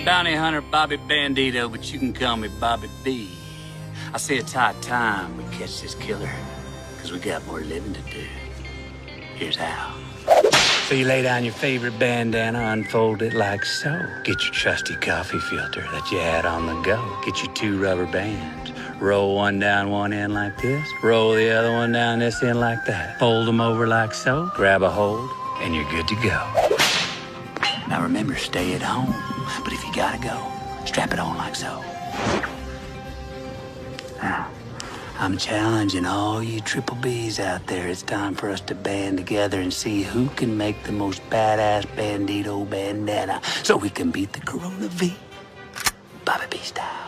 bounty hunter Bobby Bandido, but you can call me Bobby B. I say it's high time we catch this killer, because we got more living to do. Here's how. So you lay down your favorite bandana, unfold it like so. Get your trusty coffee filter that you had on the go. Get your 2 rubber bands. Roll one down one end like this. Roll the other one down this end like that. Fold them over like so. Grab a hold, and you're good to go. Now remember, stay at home. But if you gotta go, strap it on like so. Now, I'm challenging all you triple Bs out there. It's time for us to band together and see who can make the most badass Bandito bandana so we can beat the Corona V. Bobby B style.